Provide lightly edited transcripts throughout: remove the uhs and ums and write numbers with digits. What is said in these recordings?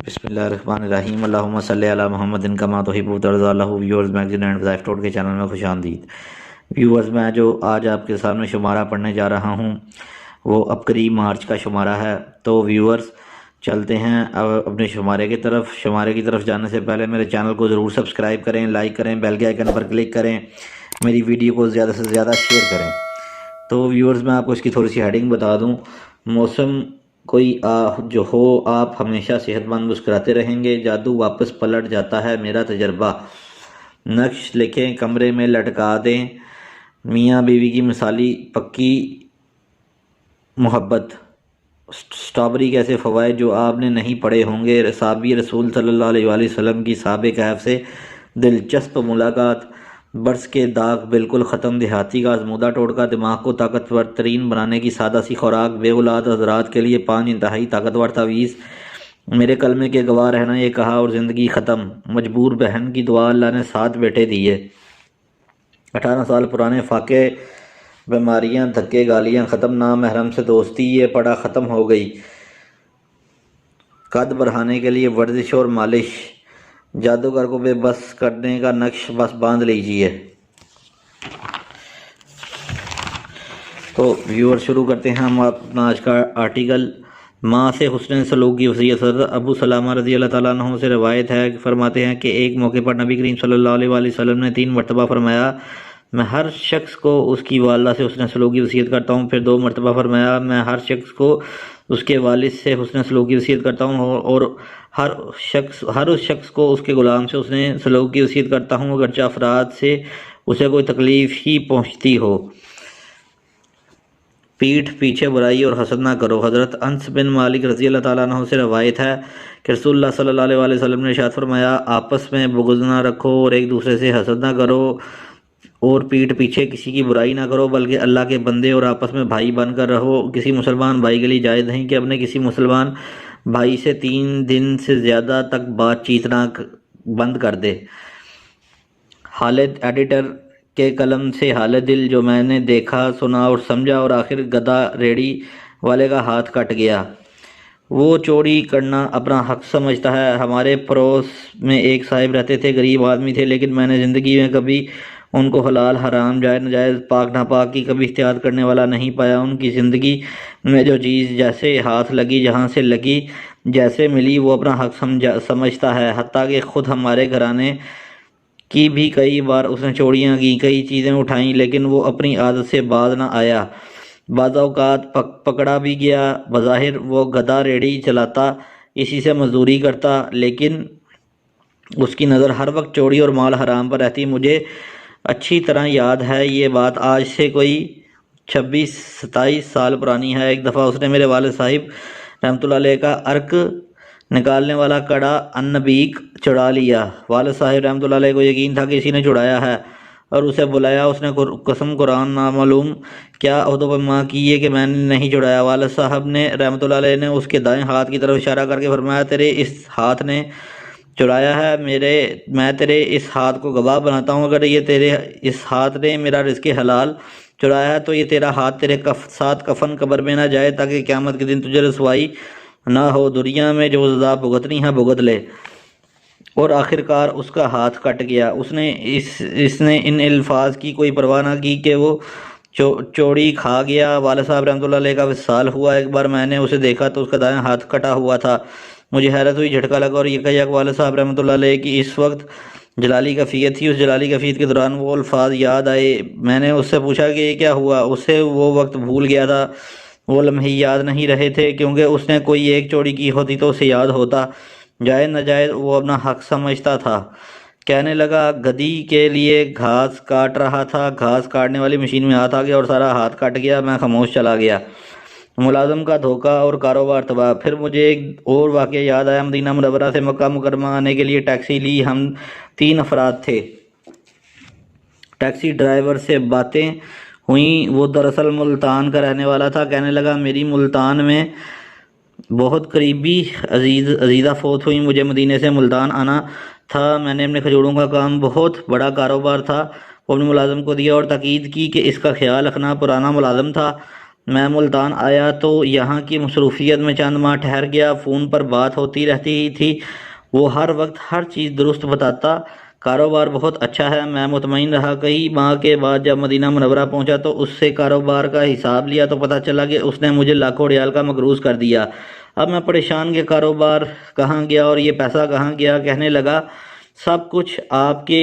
بسم اللہ الرحمن الرحیم اللہم صلی علی محمد کما تحب وترضی اللہ ویورز میگزین اینڈ وظائف ٹوٹ کے چینل میں خوش آمدید ویورز۔ میں جو آج آپ کے سامنے شمارہ پڑھنے جا رہا ہوں وہ اب قریب مارچ کا شمارہ ہے۔ تو ویورز چلتے ہیں اب اپنے شمارے کی طرف جانے سے پہلے میرے چینل کو ضرور سبسکرائب کریں، لائک کریں، بیل کے آئیکن پر کلک کریں، میری ویڈیو کو زیادہ سے زیادہ شیئر کریں۔ تو ویورز میں آپ کو اس کی تھوڑی سی ہیڈنگ بتا دوں۔ موسم کوئی جو ہو آپ ہمیشہ صحت مند مسکراتے رہیں گے، جادو واپس پلٹ جاتا ہے میرا تجربہ، نقش لکھیں کمرے میں لٹکا دیں، میاں بیوی کی مثالی پکی محبت، سٹرابری کیسے فوائد جو آپ نے نہیں پڑھے ہوں گے، صحابی رسول صلی اللہ علیہ وآلہ وسلم کی صحاب کہف سے دلچسپ ملاقات، برس کے داغ بالکل ختم، دیہاتی کا آزمودہ ٹوٹکا، دماغ کو طاقتور ترین بنانے کی سادہ سی خوراک، بے اولاد حضرات کے لیے 5 انتہائی طاقتور تعویذ، میرے کلمے کے گواہ رہنا یہ کہا اور زندگی ختم، مجبور بہن کی دعا، اللہ نے 7 بیٹے دیے، 18 سال پرانے فاقے، بیماریاں، دھکے، گالیاں ختم، نامحرم سے دوستی یہ پڑا ختم ہو گئی، قد بڑھانے کے لیے ورزش اور مالش، جادوگر کو بے بس کرنے کا نقش بس باندھ لیجئے۔ تو ویور شروع کرتے ہیں ہم اپنا آج کا آرٹیکل۔ ماں سے حسن سلوک کی وصیت۔ حضرت ابو سلامہ رضی اللہ تعالیٰ عنہ سے روایت ہے، فرماتے ہیں کہ ایک موقع پر نبی کریم صلی اللہ علیہ وآلہ وسلم نے 3 مرتبہ فرمایا میں ہر شخص کو اس کی والدہ سے حسن سلوک کی وصیت کرتا ہوں، پھر 2 مرتبہ فرمایا میں ہر شخص کو اس کے والد سے حسن سلوک کی وصیت کرتا ہوں، اور ہر اس شخص کو اس کے غلام سے حسن سلوک کی وصیت کرتا ہوں اگرچہ افراد سے اسے کوئی تکلیف ہی پہنچتی ہو۔ پیٹھ پیچھے برائی اور حسد نہ کرو۔ حضرت انس بن مالک رضی اللہ تعالیٰ عنہ سے روایت ہے کہ رسول اللہ صلی اللہ علیہ وآلہ وسلم نے ارشاد فرمایا آپس میں بغض نہ رکھو اور ایک دوسرے سے حسد نہ کرو اور پیٹھ پیچھے کسی کی برائی نہ کرو، بلکہ اللہ کے بندے اور آپس میں بھائی بن کر رہو۔ کسی مسلمان بھائی کے لیے جائز نہیں کہ اپنے کسی مسلمان بھائی سے 3 دن سے زیادہ تک بات چیت نہ بند کر دے۔ خالد ایڈیٹر کے قلم سے حال دل جو میں نے دیکھا، سنا اور سمجھا، اور آخر گدھا ریڑھی والے کا ہاتھ کٹ گیا۔ وہ چوری کرنا اپنا حق سمجھتا ہے۔ ہمارے پڑوس میں ایک صاحب رہتے تھے، غریب آدمی تھے، لیکن میں نے زندگی میں کبھی ان کو حلال حرام جائز ناجائز پاک ناپاک کی کبھی احتیاط کرنے والا نہیں پایا۔ ان کی زندگی میں جو چیز جیسے ہاتھ لگی، جہاں سے لگی، جیسے ملی، وہ اپنا حق سمجھتا ہے، حتیٰ کہ خود ہمارے گھرانے کی بھی کئی بار اس نے چوریاں کی، کئی چیزیں اٹھائیں، لیکن وہ اپنی عادت سے باز نہ آیا۔ بعض اوقات پکڑا بھی گیا۔ بظاہر وہ گدھا ریڑھی چلاتا، اسی سے مزدوری کرتا، لیکن اس کی نظر ہر وقت چوری اور مال حرام پر رہتی۔ مجھے اچھی طرح یاد ہے، یہ بات آج سے کوئی 26-27 سال پرانی ہے۔ ایک دفعہ اس نے میرے والد صاحب رحمۃ اللہ علیہ کا عرق نکالنے والا کڑا انبیک چڑا لیا۔ والد صاحب رحمۃ اللہ علیہ کو یقین تھا کہ اسی نے چڑایا ہے اور اسے بلایا۔ اس نے قسم قرآن نامعلوم کیا عہد و پیمان کیے کہ میں نے نہیں چڑھایا۔ والد صاحب نے رحمۃ اللہ علیہ نے اس کے دائیں ہاتھ کی طرف اشارہ کر کے فرمایا تیرے اس ہاتھ نے چڑھایا ہے، میں تیرے اس ہاتھ کو گواہ بناتا ہوں، اگر یہ تیرے اس ہاتھ نے میرا رزق حلال چڑھایا ہے تو یہ تیرا ہاتھ تیرے ساتھ کفن قبر میں نہ جائے، تاکہ قیامت کے دن تجھے رسوائی نہ ہو، دنیا میں جو سزا بھگتنی ہے بھگت لے۔ اور آخر کار اس کا ہاتھ کٹ گیا۔ اس نے ان الفاظ کی کوئی پرواہ نہ کی کہ وہ چوڑی کھا گیا۔ والد صاحب رحمۃ اللہ علیہ کا وصال ہوا۔ ایک بار میں نے اسے دیکھا تو اس کا دایاں ہاتھ کٹا ہوا تھا۔ مجھے حیرت ہوئی، جھٹکا لگا اور یک والد صاحب رحمۃ اللہ علیہ کی اس وقت جلالی کیفیت تھی۔ اس جلالی کیفیت کے دوران وہ الفاظ یاد آئے۔ میں نے اس سے پوچھا کہ یہ کیا ہوا؟ اسے وہ وقت بھول گیا تھا، وہ لمحے یاد نہیں رہے تھے، کیونکہ اس نے کوئی ایک چوری کی ہوتی تو اسے یاد ہوتا، جائز ناجائز وہ اپنا حق سمجھتا تھا۔ کہنے لگا گدھی کے لیے گھاس کاٹ رہا تھا، گھاس کاٹنے والی مشین میں ہاتھ آ گیا اور سارا ہاتھ کٹ گیا۔ میں خاموش چلا گیا۔ ملازم کا دھوکہ اور کاروبار تباہ۔ پھر مجھے ایک اور واقعہ یاد آیا۔ مدینہ منورہ سے مکہ مکرمہ آنے کے لیے ٹیکسی لی، ہم 3 افراد تھے۔ ٹیکسی ڈرائیور سے باتیں ہوئیں، وہ دراصل ملتان کا رہنے والا تھا۔ کہنے لگا میری ملتان میں بہت قریبی عزیزہ فوت ہوئی، مجھے مدینے سے ملتان آنا تھا، میں نے اپنے کھجوروں کا کام بہت بڑا کاروبار تھا وہ اپنے ملازم کو دیا اور تاکید کی کہ اس کا خیال رکھنا۔ پرانا ملازم تھا، میں ملتان آیا تو یہاں کی مصروفیت میں چند ماہ ٹھہر گیا۔ فون پر بات ہوتی رہتی تھی، وہ ہر وقت ہر چیز درست بتاتا۔ کاروبار بہت اچھا ہے، میں مطمئن رہا۔ کئی ماہ کے بعد جب مدینہ منورہ پہنچا تو اس سے کاروبار کا حساب لیا تو پتہ چلا کہ اس نے مجھے لاکھوں ریال کا مقروض کر دیا۔ اب میں پریشان کہ کاروبار کہاں گیا اور یہ پیسہ کہاں گیا۔ کہنے لگا سب کچھ آپ کے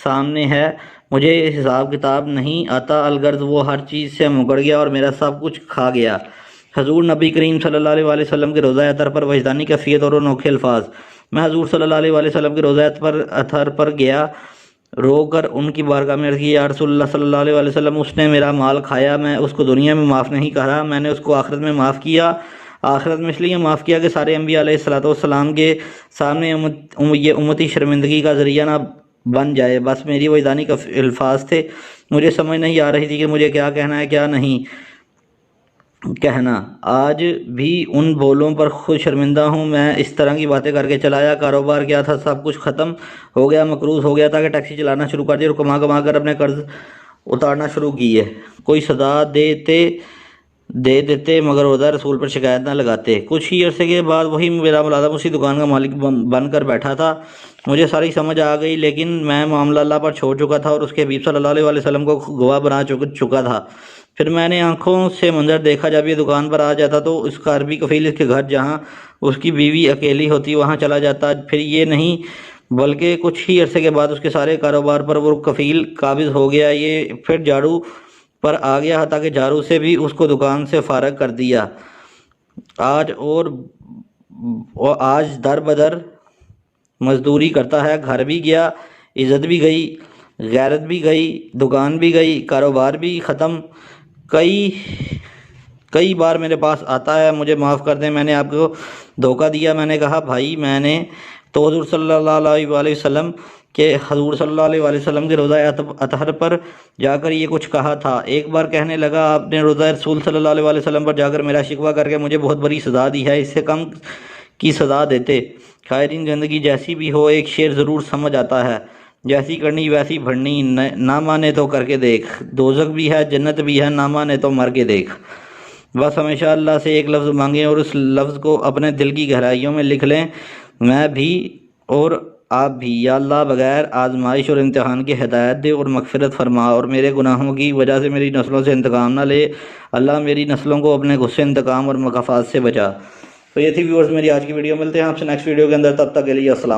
سامنے ہے، مجھے حساب کتاب نہیں آتا، الغرض وہ ہر چیز سے مکر گیا اور میرا سب کچھ کھا گیا۔ حضور نبی کریم صلی اللہ علیہ وسلم کے روضہ اطہر پر وجدانی کیفیت اور انوکھے الفاظ۔ میں حضور صلی اللہ علیہ وسلم کے روضہ اطہر پر گیا، رو کر ان کی بارگاہ میں عرض کی، یا رسول اللہ صلی اللہ علیہ وسلم، اس نے میرا مال کھایا، میں اس کو دنیا میں معاف نہیں کرا، میں نے اس کو آخرت میں معاف کیا۔ آخرت میں اس لیے معاف کیا کہ سارے انبیاء علیہ السلام کے سامنے یہ امتی شرمندگی کا ذریعہ نہ بن جائے۔ بس میری وجدانی الفاظ تھے، مجھے سمجھ نہیں آ رہی تھی کہ مجھے کیا کہنا ہے کیا نہیں کہنا۔ آج بھی ان بولوں پر خود شرمندہ ہوں۔ میں اس طرح کی باتیں کر کے چلایا، کاروبار کیا تھا سب کچھ ختم ہو گیا، مقروض ہو گیا تھا کہ ٹیکسی چلانا شروع کر دی اور کما کما کر اپنے قرض اتارنا شروع کیے۔ کوئی سزا دے دیتے مگر روضہ رسول پر شکایت نہ لگاتے۔ کچھ ہی عرصے کے بعد وہی میرا ملازم اسی دکان کا مالک بن کر بیٹھا تھا۔ مجھے ساری سمجھ آ گئی، لیکن میں معاملہ اللہ پر چھوڑ چکا تھا اور اس کے حبیب صلی اللہ علیہ وسلم کو گواہ بنا چکا تھا۔ پھر میں نے آنکھوں سے منظر دیکھا، جب یہ دکان پر آ جاتا تو اس کا عربی کفیل اس کے گھر جہاں اس کی بیوی اکیلی ہوتی وہاں چلا جاتا۔ پھر یہ نہیں بلکہ کچھ ہی عرصے کے بعد اس کے سارے کاروبار پر وہ کفیل قابض ہو گیا۔ یہ پھر جھاڑو پر آ گیا، حتیٰ کہ جھاڑو سے بھی اس کو دکان سے فارغ کر دیا۔ آج در بدر مزدوری کرتا ہے، گھر بھی گیا، عزت بھی گئی، غیرت بھی گئی، دکان بھی گئی، کاروبار بھی ختم۔ کئی بار میرے پاس آتا ہے، مجھے معاف کر دیں، میں نے آپ کو دھوکہ دیا۔ میں نے کہا بھائی میں نے تو حضور صلی اللہ علیہ وسلم کے روضہ اطہر پر جا کر یہ کچھ کہا تھا۔ ایک بار کہنے لگا آپ نے روضہ رسول صلی اللہ علیہ وسلم پر جا کر میرا شکوہ کر کے مجھے بہت بڑی سزا دی ہے، اس سے کم کی سزا دیتے۔ خائرین زندگی جیسی بھی ہو ایک شعر ضرور سمجھ آتا ہے، جیسی کرنی ویسی بھرنی، نہ مانے تو کر کے دیکھ، دوزخ بھی ہے جنت بھی ہے، نہ مانے تو مر کے دیکھ۔ بس ہمیشہ اللہ سے ایک لفظ مانگیں اور اس لفظ کو اپنے دل کی گہرائیوں میں لکھ لیں، میں بھی اور آپ بھی۔ یا اللہ بغیر آزمائش اور امتحان کے ہدایت دے اور مغفرت فرما، اور میرے گناہوں کی وجہ سے میری نسلوں سے انتقام نہ لے۔ اللہ میری نسلوں کو اپنے غصے، انتقام اور مکافات سے بچا۔ تو یہ تھی ویورز میری آج کی ویڈیو، ملتے ہیں آپ سے نیکسٹ ویڈیو کے اندر، تب تک کے لیے السلام۔